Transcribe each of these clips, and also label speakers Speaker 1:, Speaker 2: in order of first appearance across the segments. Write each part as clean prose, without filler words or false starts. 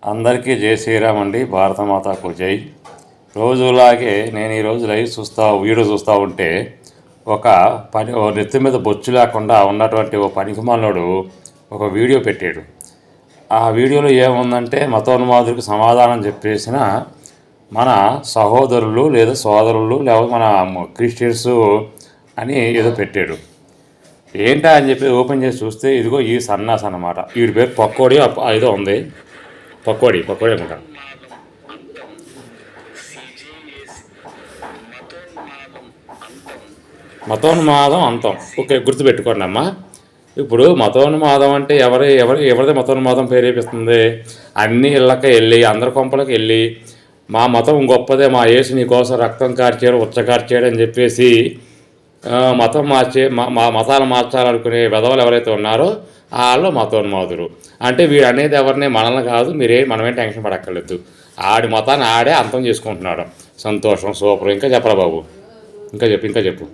Speaker 1: అందరికీ జై శ్రీరామ్ అండి. భారతమాతకు జై. రోజులాగే నేను ఈరోజు వీడియో చూస్తూ ఉంటే ఓ నెత్తి మీద బొచ్చు లేకుండా ఉన్నటువంటి ఓ పనికిమాలినోడు ఒక వీడియో పెట్టాడు. ఆ వీడియోలో ఏముందంటే మతోన్మాదులకు సమాధానం చెప్పేసిన మన సహోదరులు లేదా సోదరులు లేదా మన క్రిస్టియన్స్ అని ఏదో పెట్టాడు. ఏంటా అని చెప్పి ఓపెన్ చేసి చూస్తే ఇదిగో ఈ సన్నాస్ అన్నమాట. వీడి పేరు పక్కోడి ఏదో ఉంది, పకోడీ అనుకుంటా. మతోన్మాదం అంతం. ఓకే, గుర్తుపెట్టుకోండి అమ్మా. ఇప్పుడు మతోన్మాదం అంటే ఎవరిది మతోన్మాదం ప్రేరేపిస్తుంది? అన్ని ఇళ్ళకి వెళ్ళి అందరి కొంపలకి వెళ్ళి మా మతం గొప్పదే, మా యేసు నీ కోసం రక్తం కార్చాడు, ఉచ్చకార్చాడు అని చెప్పేసి మతం మతాలు మార్చాలనుకునే వెధవలు ఎవరైతే ఉన్నారో వాళ్ళు మతోన్మాదులు. అంటే వీడు అనేది ఎవరిని మనల్ని కాదు, మనమేం టెన్షన్ పడక్కర్లేదు. ఆడి మతాన్ని ఆడే అంతం చేసుకుంటున్నాడు. సంతోషం, సూపర్. ఇంకా చెప్పరా బాబు, ఇంకా చెప్పు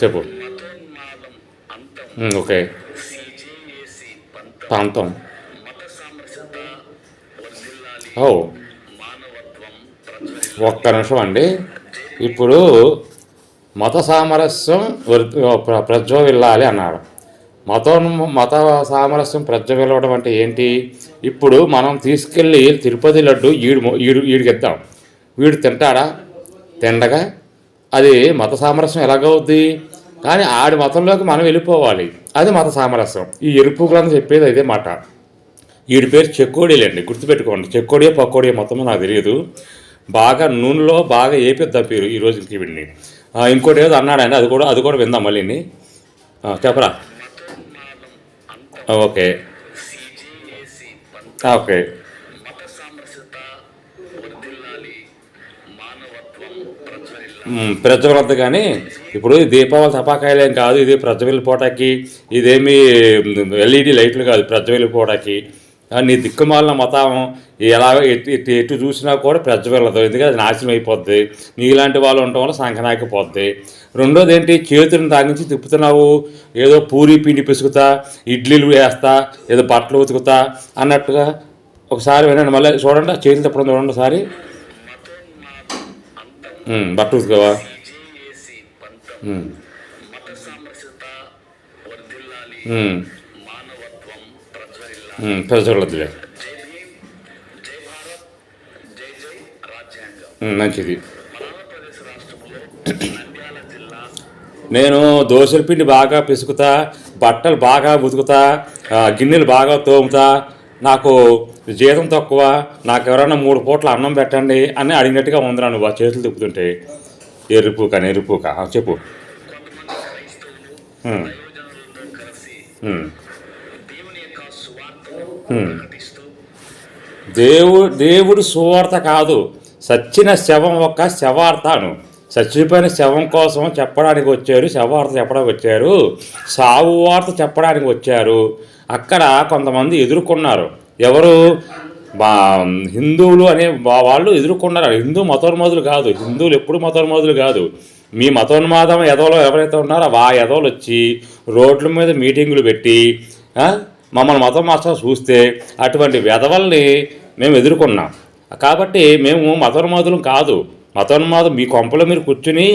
Speaker 1: చెప్పు. ఓకే, ప్రాంతం. ఒక్క నిమిషం అండి. ఇప్పుడు మత సామరస్యం ప్రజ్వలిల్లాలి అన్నాడు. మత సామరస్యం ప్రజ్వలివ్వడం అంటే ఏంటి? ఇప్పుడు మనం తీసుకెళ్ళి తిరుపతి లడ్డు ఈడికిద్దాం, వీడు తింటాడా? తిండగా అది మత సామరస్యం ఎలాగవుద్ది? కానీ ఆడి మతంలోకి మనం వెళ్ళిపోవాలి, అది మత సామరస్యం. ఈ ఎరుపుకులంతా చెప్పేది అదే మాట. వీడి పేరు చెక్కోడీలండి, గుర్తుపెట్టుకోండి. చెక్కోడియో పక్కోడియో మొత్తం నాకు తెలియదు. బాగా నూనెలో బాగా ఏపిద్దాం పేరు ఈ రోజుకి వీడిని. ఇంకోటి ఏదో అన్నాడండి, అది కూడా విందాం మళ్ళీ. చెప్పరా. ఓకే ఓకే ప్రజ్వలద్దు. కానీ ఇప్పుడు దీపావళి టపాకాయలేం కాదు, ఇది ప్రజ్వలిపోవటానికి, ఇదేమి ఎల్ఈడి లైట్లు కాదు ప్రజ్వలిపోవటానికి. నీ దిక్కుమాలిన మతం ఎలా ఎటు చూసినా కూడా ప్రజ్వలదు, ఎందుకంటే అది నాశనం అయిపోద్ది. నీలాంటి వాళ్ళు ఉండటం వల్ల సంకనాకపోద్ది. రెండోది ఏంటి? చేతులను తాగించి తిప్పుతున్నావు, ఏదో పూరి పిండి పిసుకుతా, ఇడ్లీలు వేస్తా, ఏదో బట్టలు ఉతుకుతా అన్నట్టుగా. ఒకసారి వినండి, మళ్ళీ చూడండి, చేతులు తిప్పడం చూడండి ఒకసారి. బట్టలు ఉతుకోవా? ప్రజలద్దులే, మంచిది. నేను దోశల పిండి బాగా పిసుకుతా, బట్టలు బాగా ఉతుకుతా, గిన్నెలు బాగా తోముతా, నాకు జీతం తక్కువ, నాకు ఎవరైనా 3 పూట్ల అన్నం పెట్టండి అని అడిగినట్టుగా ఉందిరా నువ్వు ఆ చేతులు తిప్పుతుంటే. ఎరుపుక చెప్పు. దేవుడు సువార్త కాదు, చచ్చిన శవం ఒక శవార్తను. చచ్చిపోయిన శవం కోసం చెప్పడానికి వచ్చారు, శవార్త చెప్పడానికి వచ్చారు, సావు వార్త చెప్పడానికి వచ్చారు. అక్కడ కొంతమంది ఎదుర్కొన్నారు. ఎవరు? హిందువులు అనే వాళ్ళు ఎదుర్కొన్నారు. హిందూ మతోన్మాదులు కాదు, హిందువులు ఎప్పుడు మతోన్మాదులు కాదు. మీ మతోన్మాదం ఎదవలో ఎవరైతే ఉన్నారో ఆ ఎదవలు వచ్చి రోడ్ల మీద మీటింగులు పెట్టి మమ్మల్ని మతం మార్చాలని చూస్తే అటువంటి వెధవల్ని మేము ఎదుర్కొన్నాం. కాబట్టి మేము మతోన్మాదులం కాదు. మతోన్మాదం మీ కొంపలో మీరు కూర్చుని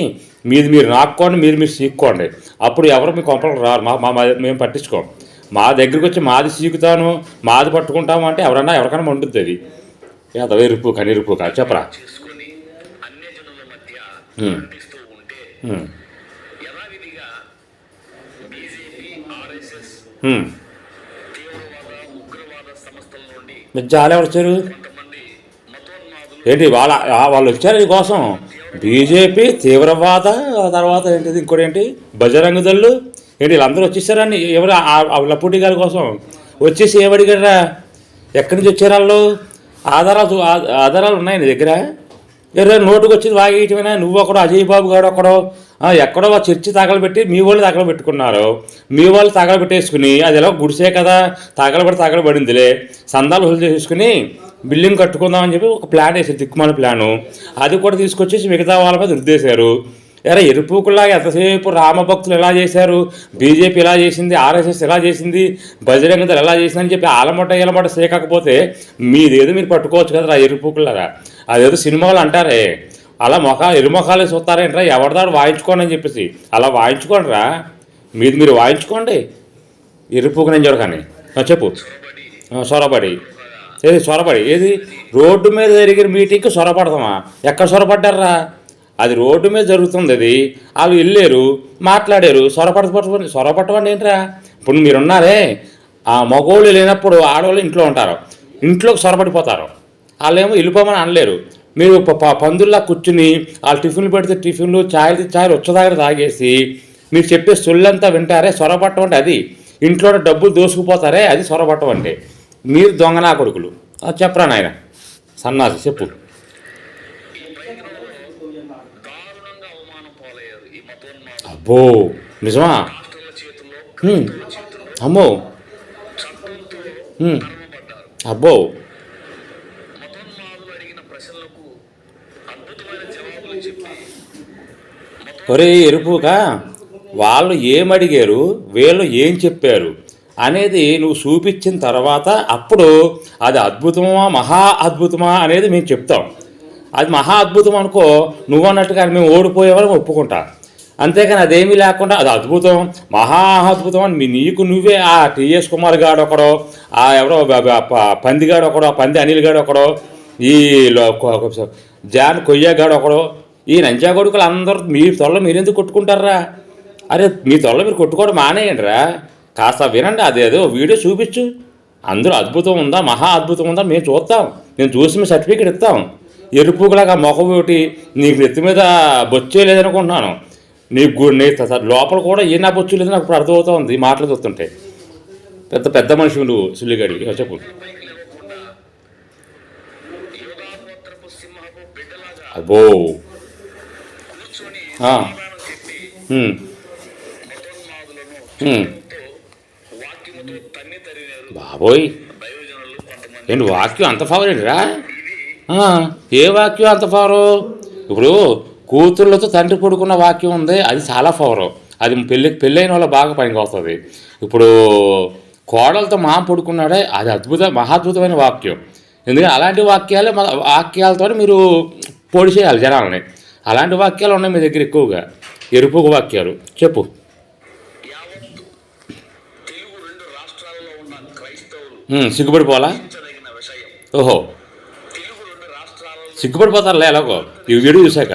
Speaker 1: మీరు నాక్కోండి, మీరు సీక్కోండి. అప్పుడు ఎవరు మీ కొంపలకు రారు. మేము పట్టించుకోం. మా దగ్గరికి వచ్చి మాది సీకుతాను, మాది పట్టుకుంటాము అంటే ఎవరికైనా మండుద్ది. అది ఎరుపుక చెప్పరా. జాలి ఎవరు వచ్చారు ఏంటి? వాళ్ళు వచ్చారు ఈ కోసం. బీజేపీ తీవ్రవాద, తర్వాత ఏంటిది ఇంకోటి ఏంటి, బజరంగ దళ్ళు ఏంటి, వీళ్ళందరూ వచ్చేసారని ఎవరు లప్పుటి గారి కోసం వచ్చేసి ఏమడిగారా? ఎక్కడి నుంచి వచ్చారు వాళ్ళు? ఆధారాలు ఉన్నాయి నీ దగ్గర? ఎవరైనా నోటుకు వచ్చి వాగేయటమైనా నువ్వు ఒకడో, అజయ్ బాబు గారు ఒకడో, ఎక్కడో చర్చి తగలబెట్టి మీ వాళ్ళు తగలబెట్టుకున్నారు. మీ వాళ్ళు తగలబెట్టేసుకుని అది ఎలా గుడిసే కదా, తగలబడిందిలే, సందాలు హుల్ చేసుకుని బిల్డింగ్ కట్టుకుందామని చెప్పి ఒక ప్లాన్ వేసారు, దిక్కుమాల ప్లాను. అది కూడా తీసుకొచ్చేసి మిగతా వాళ్ళ మీద రుద్దేశారు. ఎరా ఎరుపుకులాగా ఎంతసేపు రామభక్తులు ఎలా చేశారు, బీజేపీ ఎలా చేసింది, ఆర్ఎస్ఎస్ ఎలా చేసింది, బజరంగ దళం ఎలా చేసిందని చెప్పి ఆలమట ఈలమట సేయకపోతే మీదేదో మీరు పట్టుకోవచ్చు కదా ఎరుపుకులాగా. అదేదో సినిమాలు అంటారే అలా ఎరుముఖాలు చూస్తారేంట్రా, ఎవరిదాడు వాయించుకోండి అని చెప్పేసి అలా వాయించుకోండి రా, మీది మీరు వాయించుకోండి. ఎరుపుకునని చూడకని చెప్పు. సొరబడి ఏది రోడ్డు మీద జరిగిన మీటింగ్కి సొరపడతామా? ఎక్కడ సొరపడ్డారా? అది రోడ్డు మీద జరుగుతుంది. అది వాళ్ళు వెళ్ళారు, మాట్లాడారు, సొరపట్టమండి ఏంట్రా? ఇప్పుడు మీరున్నారే, ఆ మగోళ్ళు లేనప్పుడు ఆడవాళ్ళు ఇంట్లో ఉంటారు, ఇంట్లోకి సొరపడిపోతారు. వాళ్ళేమో వెళ్ళిపోమని అనలేరు. మీరు పందుల్లా కూర్చుని వాళ్ళు టిఫిన్లు పెడితే టిఫిన్లు, ఛాయలు వచ్చేదాకా తాగేసి మీరు చెప్పే సొల్లంతా వింటారే, సొరపట్టం అంటే అది. ఇంట్లో డబ్బులు దోసుకుపోతారే, అది సొరపట్టం అంటే. మీరు దొంగనా కొడుకులు. చెప్పరా నాయన సన్నాసి, చెప్పు. అబ్బో నిజమా? అమ్మో అబ్బో. ఒరే ఎరుపుగా, వాళ్ళు ఏమడిగారు, వీళ్ళు ఏం చెప్పారు అనేది నువ్వు చూపించిన తర్వాత అప్పుడు అది అద్భుతమా మహా అద్భుతమా అనేది మేము చెప్తాం. అది మహా అద్భుతం అనుకో, నువ్వు అన్నట్టుగా మేము ఓడిపోయేవాళ్ళని ఒప్పుకుంటా. అంతేకాని అదేమీ లేకుండా అది అద్భుతం మహా అద్భుతం అని నీకు నువ్వే ఆ టీఎస్ కుమార్ గాడు ఒకడో, ఆ ఎవరో పందిగాడు ఒకడో, పంది అనిల్ గాడు ఒకడో, ఈ జాన్ కొయ్యగాడు ఒకడో, ఈ నంజా కొడుకులు అందరూ మీ తొల్ల మీరెందుకు కొట్టుకుంటారా? అరే మీ తొల్ల మీరు కొట్టుకోవడం మానేయండి రా, కాస్త వినండి. అదేదో వీడియో చూపించు, అందులో అద్భుతం ఉందా మహా అద్భుతం ఉందా మేము చూస్తాం. మేము చూసి మీ సర్టిఫికేట్ ఇస్తాం. ఎరుపులాగా మొఖం ఒకటి నీకు నెత్తి మీద బొచ్చే లేదనుకుంటున్నాను. నీకు లోపల కూడా ఏ నా బొచ్చు లేదని నాకు ఇప్పుడు అర్థమవుతా ఉంది ఈ మాటలు చూస్తుంటే. పెద్ద పెద్ద మనిషి నువ్వు సుల్లిగాడి. చెప్పు. అబ్బో బాబోయ్, ఏంటి వాక్యం అంత ఫవర్ ఏంటిరా? ఏ వాక్యం అంత ఫవరు? ఇప్పుడు కూతుళ్ళతో తండ్రి పడుకున్న వాక్యం ఉంది, అది చాలా ఫవరు. అది పెళ్ళైన వాళ్ళు బాగా పనికి వస్తుంది. ఇప్పుడు కోడలతో మామ పడుకున్నాడే, అది మహాద్భుతమైన వాక్యం. ఎందుకంటే అలాంటి వాక్యాలతో మీరు పొడి చేయాలి జనాలని. అలాంటి వాక్యాలు ఉన్నాయి మీ దగ్గర ఎక్కువగా, ఎరుపుగు వాక్యాలు. చెప్పు. సిగ్గుపడిపోవాలా? ఓహో, సిగ్గుపడిపోతారులే ఎలాగో ఈ వీడియో చూశాక.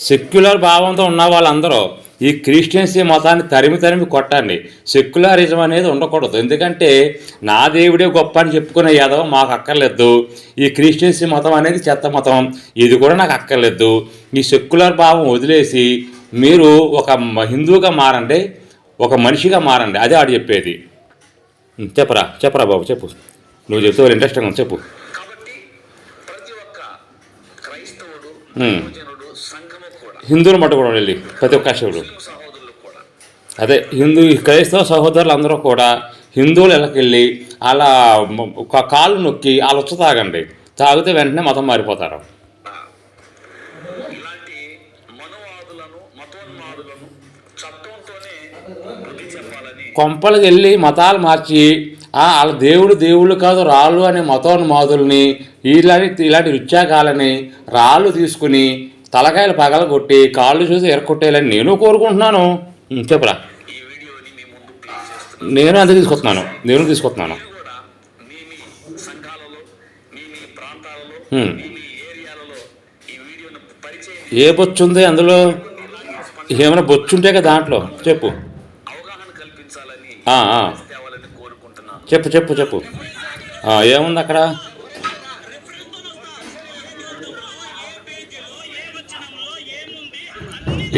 Speaker 1: సెక్యులర్ భావంతో ఉన్న వాళ్ళందరూ ఈ క్రిస్టియన్సీ మతాన్ని తరిమి కొట్టండి. సెక్యులరిజం అనేది ఉండకూడదు. ఎందుకంటే నా దేవుడే గొప్ప అని చెప్పుకునే యాదవ మాకు అక్కర్లేదు. ఈ క్రిస్టియన్సీ మతం అనేది చెత్త మతం, ఇది కూడా నాకు అక్కర్లేదు. ఈ సెక్యులర్ భావం వదిలేసి మీరు ఒక హిందువుగా మారండి, ఒక మనిషిగా మారండి. అదే ఆడు చెప్పేది. చెప్పరా బాబు చెప్పు. నువ్వు చెప్తే ఇంట్రెస్టింగ్ ఉంది, చెప్పు. హిందువులు మట్టుకోవడం వెళ్ళి ప్రతి ఒక్క శివుడు అదే క్రైస్తవ సహోదరులు అందరూ కూడా హిందువులు వెళ్ళకెళ్ళి అలా కాళ్ళు నొక్కి వాళ్ళు వచ్చి తాగండి. తాగితే వెంటనే మతం మారిపోతారు. కొంపలకు వెళ్ళి మతాలు మార్చి వాళ్ళ దేవుళ్ళు కాదు రాళ్ళు అనే మతోన్మాదుల్ని ఇలాంటి రుచ్చాకాలని రాళ్ళు తీసుకుని తలకాయలు పగలగొట్టి కాళ్ళు చూసి ఎరకొట్టేయాలని నేను కోరుకుంటున్నాను. చెప్పరా. నేను అంత తీసుకొస్తున్నాను. ఏ బొచ్చు ఉంది అందులో? ఏమైనా బొచ్చు ఉంటే కదా దాంట్లో. చెప్పు. చెప్పు. ఏముంది అక్కడ?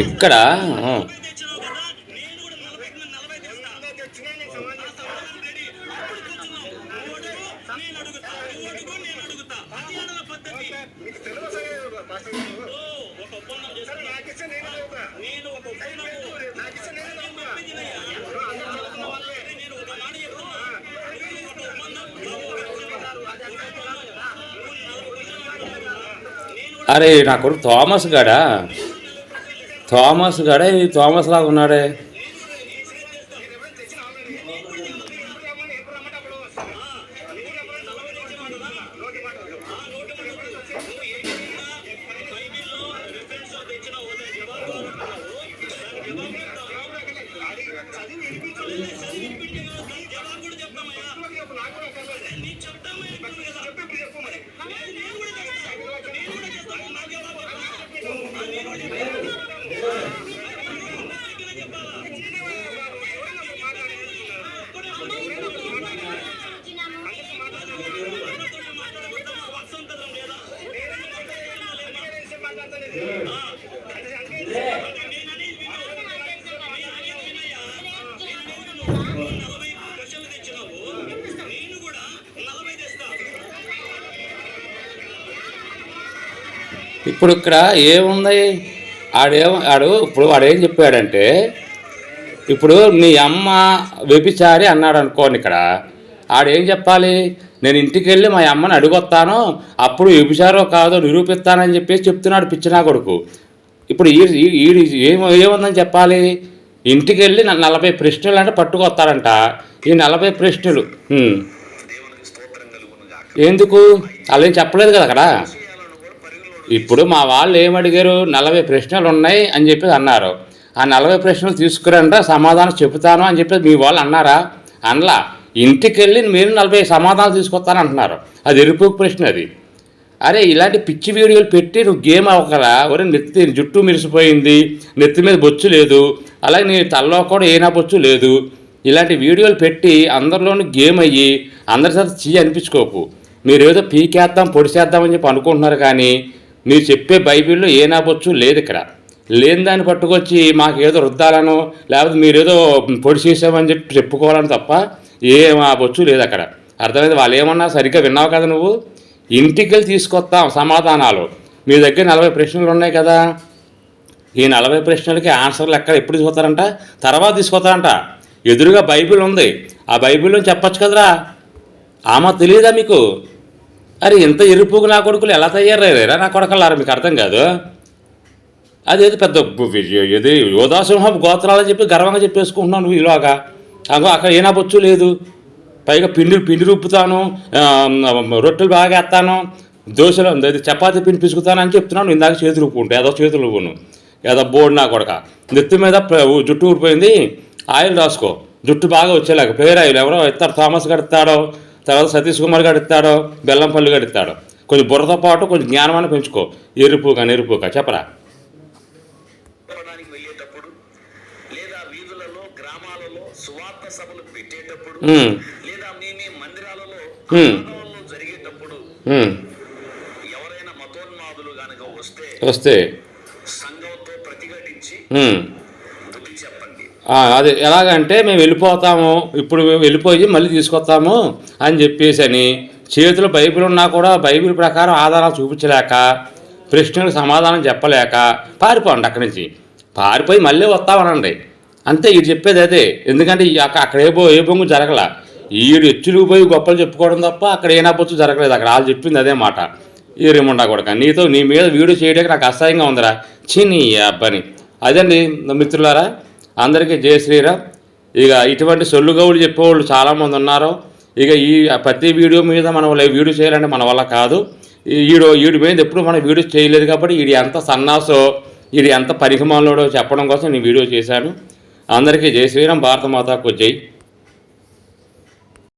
Speaker 1: ఇక్కడ అరే నా కొడుకు థామస్ గాడా, థామస్ గాడే థామస్ లాగా ఉన్నాడే. ఇప్పుడు ఇక్కడ ఏముంది, ఇప్పుడు వాడేం చెప్పాడంటే, ఇప్పుడు నీ అమ్మ వ్యభిచారి అన్నాడు అనుకోండి. ఇక్కడ ఆడేం చెప్పాలి, నేను ఇంటికి వెళ్ళి మా అమ్మని అడుగొస్తాను, అప్పుడు వ్యభిచారో కాదో నిరూపిస్తానని చెప్పేసి చెప్తున్నాడు పిచ్చినా కొడుకు. ఇప్పుడు ఏముందని చెప్పాలి, ఇంటికి వెళ్ళి 40 ప్రశ్నలు అంటే పట్టుకొస్తారంట. ఈ 40 ప్రశ్నలు ఎందుకు అలా ఏం చెప్పలేదు కదా అక్కడ. ఇప్పుడు మా వాళ్ళు ఏమడిగారు, 40 ప్రశ్నలు ఉన్నాయి అని చెప్పి అన్నారు. ఆ 40 ప్రశ్నలు తీసుకురంట, సమాధానం చెబుతాను అని చెప్పి మీ వాళ్ళు అన్నారా? అనలా. ఇంటికి వెళ్ళి మీరు 40 సమాధానాలు తీసుకొస్తాను అంటున్నారు. అది ఎరుపు ప్రశ్న అది. అరే ఇలాంటి పిచ్చి వీడియోలు పెట్టి నువ్వు గేమ్ అవ్వకరా. ఒరే జుట్టు మెరిసిపోయింది, నెత్తి మీద బొచ్చు లేదు, అలాగే నీ తల్లో కూడా ఏనా బొచ్చు లేదు. ఇలాంటి వీడియోలు పెట్టి అందరిలోనూ గేమ్ అయ్యి అందరి సార్ అనిపించుకోకు. మీరు ఏదో పీకేద్దాం పొడిచేద్దామని చెప్పి అనుకుంటున్నారు, కానీ మీరు చెప్పే బైబిల్లో ఏనా బొచ్చు లేదు. ఇక్కడ లేని దాన్ని పట్టుకొచ్చి మాకు ఏదో రుద్దాలను, లేకపోతే మీరేదో పొడి చేసామని చెప్పి చెప్పుకోవాలని తప్ప ఏం ఆ బొచ్చు లేదు అక్కడ. అర్థమైంది? వాళ్ళు ఏమన్నా సరిగ్గా విన్నావు కదా నువ్వు. ఇంటికి వెళ్ళి తీసుకొస్తాం సమాధానాలు. మీ దగ్గర 40 ప్రశ్నలు ఉన్నాయి కదా, ఈ 40 ప్రశ్నలకి ఆన్సర్లు ఎప్పుడు తీసుకొస్తారంట, తర్వాత తీసుకొస్తారంట. ఎదురుగా బైబిల్ ఉంది, ఆ బైబిల్లో చెప్పచ్చు కదరా. ఆమె తెలియదా మీకు? అరే ఇంత ఎరుపుకు నా కొడుకులు ఎలా తయారయ్యారా నా కొడకలారా, మీకు అర్థం కాదు. అదేది పెద్ద ఇది యోధాసింహం గోత్రాలని చెప్పి గర్వంగా చెప్పేసుకుంటున్నావు నువ్వు. ఇలాగా అక్కడ ఏనా బొచ్చు లేదు, పైగా పిండి రుప్పుతాను, రొట్టెలు బాగా వేస్తాను, దోశలు చపాతీ పిండి పిసుకుతాను అని చెప్తున్నాను. ఇందాక చేతులు రుప్పుకుంటే ఏదో చేతులు రువ్వును, ఏదో బోర్డు నా కొడక. నెత్తి మీద జుట్టు ఊడిపోయింది, ఆయిల్ రాసుకో, జుట్టు బాగా వచ్చేలాగా. పేరు ఆయిల్ ఎవరో ఇస్తాడు, థామస్ గారు ఇస్తాడో, తర్వాత సతీష్ కుమార్ గారు ఇస్తాడో, బెల్లంపల్లి గారు ఇస్తాడో. కొంచెం బుర్రతో పాటు కొంచెం జ్ఞానమాన్ని పెంచుకో. ఎరుపుగా చెప్పరా. వస్తే అది ఎలాగంటే మేము వెళ్ళిపోతాము, ఇప్పుడు మేము వెళ్ళిపోయి మళ్ళీ తీసుకొస్తాము అని చెప్పేసి అని చేతిలో బైబిల్ ఉన్నా కూడా బైబిల్ ప్రకారం ఆధారాలు చూపించలేక, ప్రశ్నలకు సమాధానం చెప్పలేక పారిపోండి అక్కడి నుంచి. పారిపోయి మళ్ళీ వస్తామనండి అంతే. ఇది చెప్పేది అదే. ఎందుకంటే అక్కడ ఏ బొంగు జరగల. ఈడు ఎచ్చులుకు పోయి గొప్పలు చెప్పుకోవడం తప్ప అక్కడ ఏనా బొచ్చు జరగలేదు. అక్కడ వాళ్ళు చెప్పింది అదే మాట. ఈ రేముండా కొడక, నీ మీద వీడియో చేయడానికి నాకు అసహ్యంగా ఉందిరా, నీ అబ్బని. అదండి మిత్రులారా, అందరికీ జయ శ్రీరామ్. ఇక ఇటువంటి సొల్లుగౌలు చెప్పేవాళ్ళు చాలామంది ఉన్నారు. ఇక ఈ ప్రతి వీడియో మీద మనం వీడియో చేయాలంటే మన వల్ల కాదు. వీడి మీద ఎప్పుడు మనం వీడియో చేయలేదు కాబట్టి వీడి ఎంత సన్నాసో, వీడి ఎంత పరిగమాలోడో చెప్పడం కోసం నేను వీడియో చేశాను. అందరికీ జయ శ్రీరామ్. భారత మాతాకు జై.